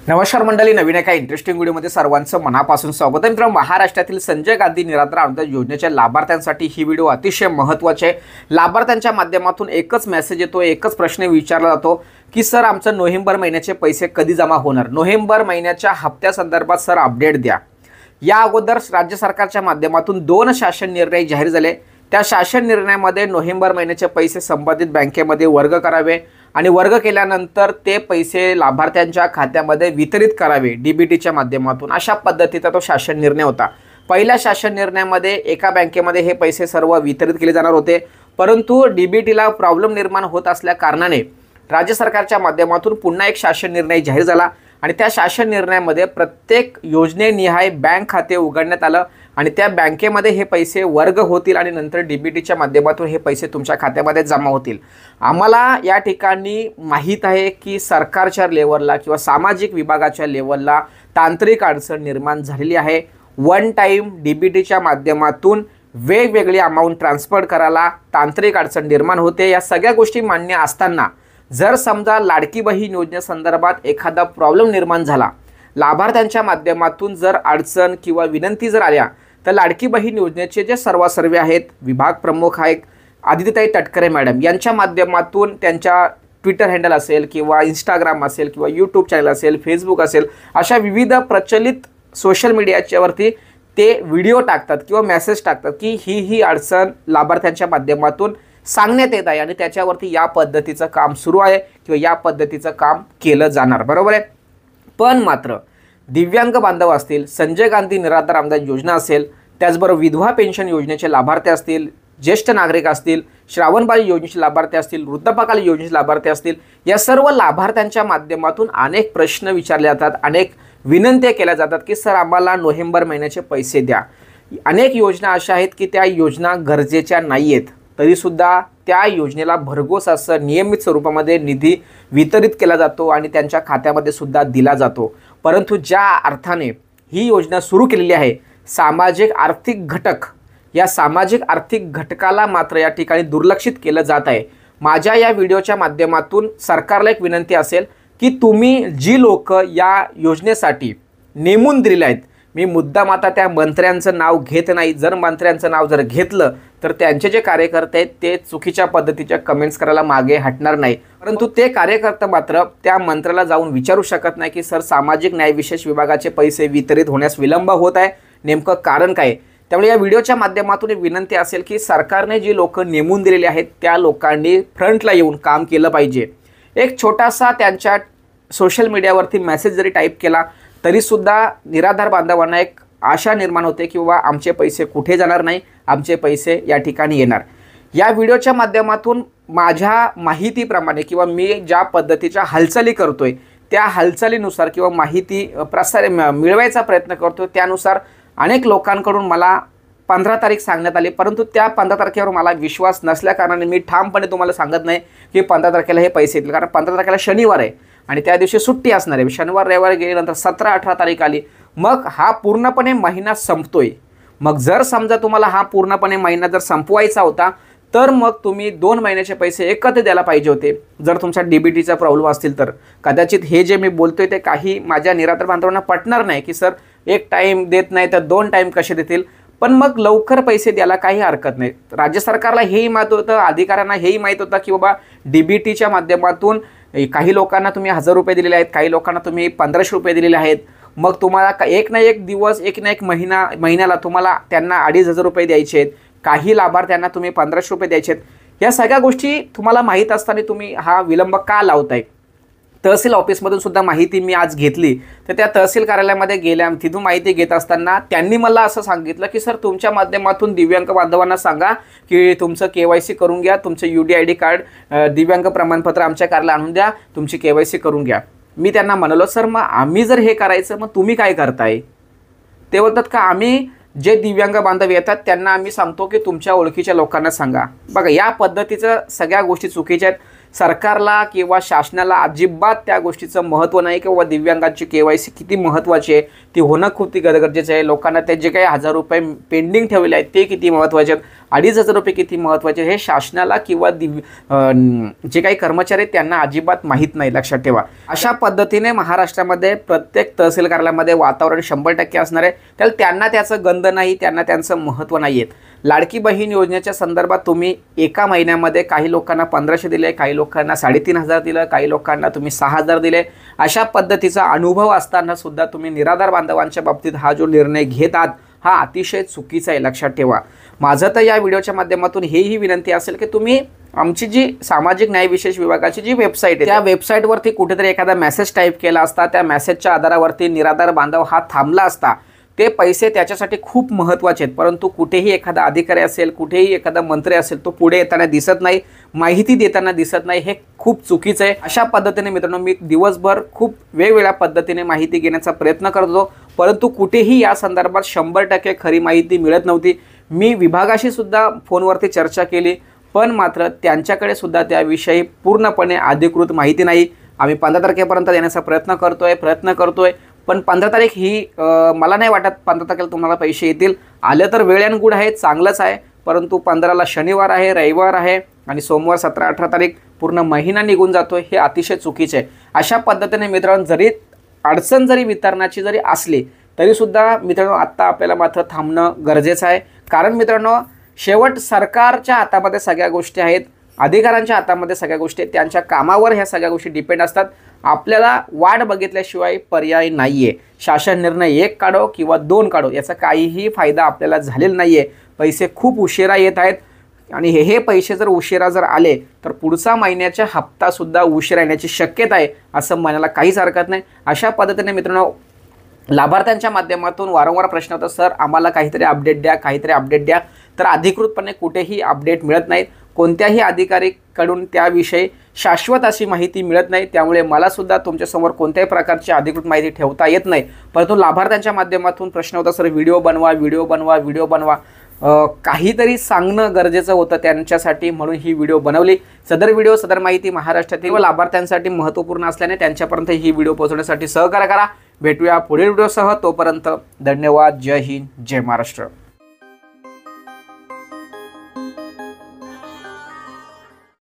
नमस्कार मंडळी, नवीन एका इंटरेस्टिंग व्हिडिओमध्ये सर्वांचं मनापासून स्वागत आहे. मित्रांनो, महाराष्ट्रातील संजय गांधी निराधार अनुदान योजनेच्या लाभार्थ्यांसाठी ही व्हिडिओ अतिशय महत्त्वाची आहे. लाभार्थ्यांच्या माध्यमातून एकच मेसेज येतो, एकच प्रश्न विचारला जातो की सर आमचं नोव्हेंबर महिन्याचे पैसे कधी जमा होणार, नोव्हेंबर महिन्याच्या हप्त्यासंदर्भात सर अपडेट द्या. या अगोदर राज्य सरकारच्या माध्यमातून 2 शासन निर्णय जाहीर झाले. त्या शासन निर्णयामध्ये नोव्हेंबर महिन्याचे पैसे संबंधित बँकेमध्ये वर्ग करावे आणि वर्ग केल्यानंतर ते पैसे लाभार्थ्यांच्या खात्यामध्ये वितरित करावे डीबीटीच्या माध्यमातून, अशा पद्धतीचा तो शासन निर्णय होता. पहिल्या शासन निर्णयामध्ये एका बँकेमध्ये हे पैसे सर्व वितरित केले जाणार होते, परंतु डीबीटीला प्रॉब्लेम निर्माण होत असल्या कारणाने राज्य सरकारच्या माध्यमातून पुन्हा एक शासन निर्णय जाहीर झाला आणि त्या शासन निर्णयामध्ये प्रत्येक योजनेनिहाय बँक खाते उघडण्यात आलं आणि त्या बँकेमध्ये हे पैसे वर्ग होतील आणि नंतर डीबीटीच्या माध्यमातून हे पैसे तुमच्या खात्यामध्ये जमा होतील. आम्हाला या ठिकाणी माहीत आहे की सरकारच्या लेवलला किंवा सामाजिक विभागाच्या लेवलला तांत्रिक अडचण निर्माण झालेली आहे. वन टाईम डीबीटीच्या माध्यमातून वेगवेगळी अमाऊंट ट्रान्सफर करायला तांत्रिक अडचण निर्माण होते. या सगळ्या गोष्टी मान्य असताना जर समजा लाडकी बहीण योजनेसंदर्भात एखादा प्रॉब्लेम निर्माण झाला, लाभार्थ्यांच्या माध्यमातून जर अडचण किंवा विनंती जर आल्या, तर लाडकी बहीण योजनेचे जे सर्वसर्वे आहेत, विभाग प्रमुख आहेत आदित्यताई तटकरे मॅडम, यांच्या माध्यमातून त्यांच्या ट्विटर हँडल असेल किंवा इंस्टाग्राम असेल किंवा यूट्यूब चॅनल असेल, फेसबुक असेल, अशा विविध प्रचलित सोशल मीडियाच्यावरती ते व्हिडिओ टाकतात किंवा मेसेज टाकतात की ही अडचण लाभार्थ्यांच्या माध्यमातून सांगण्यात येत आहे आणि त्याच्यावरती या पद्धतीचं काम सुरू आहे किंवा या पद्धतीचं काम केलं जाणार, बरोबर आहे. पण मात्र दिव्यांग बांधव असतील, संजय गांधी निराधार अनुदान योजना असेल, त्याचबरोबर विधवा पेन्शन योजनेचे लाभार्थी असतील, ज्येष्ठ नागरिक असतील, श्रावणबाळ योजनेचे लाभार्थी असतील, वृद्धपकाल योजनेचे लाभार्थी असतील, या सर्व लाभार्थ्यांच्या माध्यमातून अनेक प्रश्न विचारले जातात, अनेक विनंत्या केल्या जातात की सर आम्हाला नोव्हेंबर महिन्याचे पैसे द्या. अनेक योजना अशा आहेत की त्या योजना गरजेच्या नाही आहेत, तरीसुद्धा त्या योजनेला भरघोस असं नियमित स्वरूपामध्ये निधी वितरित केला जातो आणि त्यांच्या खात्यामध्ये सुद्धा दिला जातो. परंतु ज्या अर्थाने ही योजना सुरू केलेली आहे, सामाजिक आर्थिक घटक, या सामाजिक आर्थिक घटकाला मात्र या ठिकाणी दुर्लक्षित केलं जात आहे. माझ्या या व्हिडिओच्या माध्यमातून सरकारला एक विनंती असेल की तुम्ही जी लोक या योजनेसाठी नेमून दिलेले आहेत, मी मुद्दाम आता त्या मंत्र्यांचं नाव घेत नाही, जर मंत्र्यांचं नाव जर घेतलं तर त्यांचे जे कार्यकर्ते आहेत ते चुकीच्या पद्धतीच्या कमेंट्स करायला मागे हटणार नाही. परंतु ते कार्यकर्ते मात्र त्या मंत्र्याला जाऊन विचारू शकत नाही की सर सामाजिक न्याय विशेष विभागाचे पैसे वितरित होण्यास विलंब होत आहे, नेमकं कारण काय. त्यामुळे या व्हिडिओच्या माध्यमातून एक विनंती असेल की सरकारने जी लोक नेमून दिलेली आहेत त्या लोकांनी फ्रंटला येऊन काम केलं पाहिजे. एक छोटासा त्यांच्या सोशल मीडियावरती मेसेज जरी टाईप केला तरीसुद्धा निराधार बांधवांना एक आशा निर्माण होते की बाबा आमचे पैसे कुठे जाणार नाही, आमचे पैसे या ठिकाणी येणार. या व्हिडिओच्या माध्यमातून माझ्या माहितीप्रमाणे किंवा मी ज्या पद्धतीच्या हालचाली करतोय त्या हालचालीनुसार किंवा माहिती मिळवायचा प्रयत्न करतो त्यानुसार अनेक लोकांकडून मला 15 तारीख सांगण्यात आली, परंतु त्या 15 तारखेवर मला विश्वास नसल्या कारणाने मी ठामपणे तुम्हाला सांगत नाही की 15 तारखेला हे पैसे येतील, कारण 15 तारखेला शनिवार आहे आणि त्या दिवशी सुट्टी असणार आहे. शनिवार रविवार गेल्यानंतर 17-18 तारीख आली, मग हा पूर्णपणे महिना संपतोय. मग जर समजा तुम्हाला हा पूर्णपणे महिना जर संपवायचा होता तर मग तुम्ही 2 महिन्याचे पैसे एकत्र द्यायला पाहिजे होते. जर तुमचा डीबीटीचा प्रॉब्लेम असतील तर कदाचित हे जे मी बोलतोय ते काही माझ्या निराधार बांधवांना पटणार नाही की सर एक टाईम देत नाही तर 2 टाईम कसे देतील, पण मग लवकर पैसे द्यायला काही हरकत नाही. राज्य सरकारला हेही माहीत होतं, अधिकाऱ्यांना हेही माहीत होतं की बाबा डीबीटीच्या माध्यमातून काही लोकांना तुम्ही 1000 रुपये दिलेले आहेत, काही लोकांना तुम्ही 1500 रुपये दिलेले आहेत, मग तुम्हाला एक ना एक दिवस, एक ना एक महिन्याला तुम्हाला त्यांना 2500 रुपये द्यायचे आहेत, काही लाभार्थ्यांना तुम्ही 1500 रुपये द्यायचे आहेत. या सगळ्या गोष्टी तुम्हाला माहीत असताना तुम्ही हा विलंब का लावताय. तहसील ऑफिसमधून सुद्धा माहिती मी आज घेतली, तर त्या तहसील कार्यालयामध्ये गेल्या, तिथून माहिती घेत असताना त्यांनी मला असं सांगितलं की सर तुमच्या माध्यमातून दिव्यांग बांधवांना सांगा की तुमचं KYC करून घ्या, तुमचं UDID कार्ड, दिव्यांग प्रमाणपत्र आमच्या कार्यालयात आणून द्या, तुमची KYC करून घ्या. मी त्यांना म्हणालो सर मग आम्ही जर हे करायचं मग तुम्ही काय करताय. ते बोलतात का आम्ही जे दिव्यांग बांधव येतात त्यांना आम्ही सांगतो की तुमच्या ओळखीच्या लोकांना सांगा. बघा या पद्धतीचं सगळ्या गोष्टी चुकीच्या आहेत. सरकारला किंवा शासनाला अजिबात त्या गोष्टीचं महत्त्व नाही किंवा दिव्यांगांची KYC किती महत्त्वाची आहे, ती होणं खूप गरजेचं आहे. लोकांना ते जे काही 1000 रुपये पेंडिंग ठेवले आहेत ते किती महत्त्वाचे आहेत, 2,500 रुपये किती महत्त्वाचे हे शासनाला किंवा जे काही कर्मचारी आहेत त्यांना अजिबात माहीत नाही, लक्षात ठेवा। अशा पद्धतीने महाराष्ट्रामध्ये प्रत्येक तहसील कार्यालयामध्ये वातावरण 100% असणार आहे, तर त्यांना त्याचं गंध नाही, त्यांना त्यांचं महत्त्व नाही आहे। लाडकी बहीण योजनेच्या संदर्भात तुम्ही एका महिन्यामध्ये काही लोकांना 1,500 दिले, काही लोकांना 3,500 दिलं, काही लोकांना तुम्ही 6,000 दिले। अशा पद्धतीचा अनुभव असताना सुद्धा तुम्ही निराधार बांधवांच्या बाबतीत हा जो निर्णय घेत आहात हा अतिशय चुकीचा आहे, लक्षात ठेवा। माझं तर या व्हिडिओच्या माध्यमातून हेही विनंती असेल की तुम्ही आमची जी सामाजिक न्याय विशेष विभागाची जी वेबसाईट आहे त्या वेबसाईटवरती कुठेतरी एखादा मेसेज टाईप केला असता, त्या मेसेजच्या आधारावरती निराधार बांधव हा थांबला असता। ते पैसे त्याच्यासाठी खूप महत्त्वाचे आहेत, परंतु कुठेही एखादा अधिकारी असेल, कुठेही एखादा मंत्री असेल, तो पुढे येताना दिसत नाही, माहिती देताना दिसत नाही, हे खूप चुकीचं आहे। अशा पद्धतीने मित्रांनो मी दिवसभर खूप वेगवेगळ्या पद्धतीने माहिती घेण्याचा प्रयत्न करतो, परंतु कुठेही या संदर्भात 100% खरी माहिती मिळत नव्हती। मी विभागाशी सुद्धा फोनवरती चर्चा केली, पण मात्र त्यांच्याकडे सुद्धा त्याविषयी पूर्णपणे अधिकृत माहिती नाही। आम्ही 15 तारखेपर्यंत देण्याचा प्रयत्न करतोय, पण 15 तारीख ही मला नाही वाटत 15 तारखेला तुम्हाला पैसे येतील। आले तर वेळ आणि गुड आहे, चांगलंच आहे, परंतु 15ला शनिवार आहे, रविवार आहे आणि सोमवार 17-18 तारीख पूर्ण महिना निघून जातोय, हे अतिशय चुकीचे आहे। अशा पद्धतीने मित्रांनो जरी अडचण जरी वितरणाची जरी असली तरीसुद्धा मित्रांनो आत्ता आपल्याला मात्र थांबणं गरजेचं आहे, कारण मित्रांनो शेवट सरकारच्या हातामध्ये सगळ्या गोष्टी आहेत, अधिकाऱ्यांच्या हातामध्ये सगळ्या गोष्टी आहेत, त्यांच्या कामावर ह्या सगळ्या गोष्टी डिपेंड असतात। आपल्याला वाट बघितल्याशिवाय पर्याय नाही आहे। शासन निर्णय 1 काढो किंवा 2 काढो याचा काहीही फायदा आपल्याला झालेला नाही आहे। पैसे खूप उशिरा येत आहेत आणि हे पैसे जर उशिरा जर आले तर पुढचा महिन्याचा हप्तासुद्धा उशिरा येण्याची शक्यता आहे, असं म्हणायला काहीच हरकत नाही। अशा पद्धतीने मित्रांनो लाभार्थ्यांच्या माध्यमातून वारंवार प्रश्न होता, सर आम्हाला काहीतरी अपडेट द्या, तर अधिकृतपणे कुठेही अपडेट मिळत नाहीत, कोणत्याही अधिकारीकडून त्याविषयी शाश्वत अशी माहिती मिळत नाही। त्यामुळे मला सुद्धा तुमच्यासमोर कोणत्याही प्रकारची अधिकृत माहिती ठेवता येत नाही, परंतु लाभार्थ्यांच्या माध्यमातून प्रश्न होता, सर व्हिडिओ बनवा, काहीतरी सांगणं गरजेचं होतं त्यांच्यासाठी, म्हणून ही व्हिडिओ बनवली। सदर माहिती महाराष्ट्रातील व लाभार्थ्यांसाठी महत्त्वपूर्ण असल्याने त्यांच्यापर्यंत ही व्हिडिओ पोहोचवण्यासाठी सहकार्य करा। भेटूया पुढील व्हिडिओसह, तोपर्यंत धन्यवाद। जय हिंद, जय महाराष्ट्र।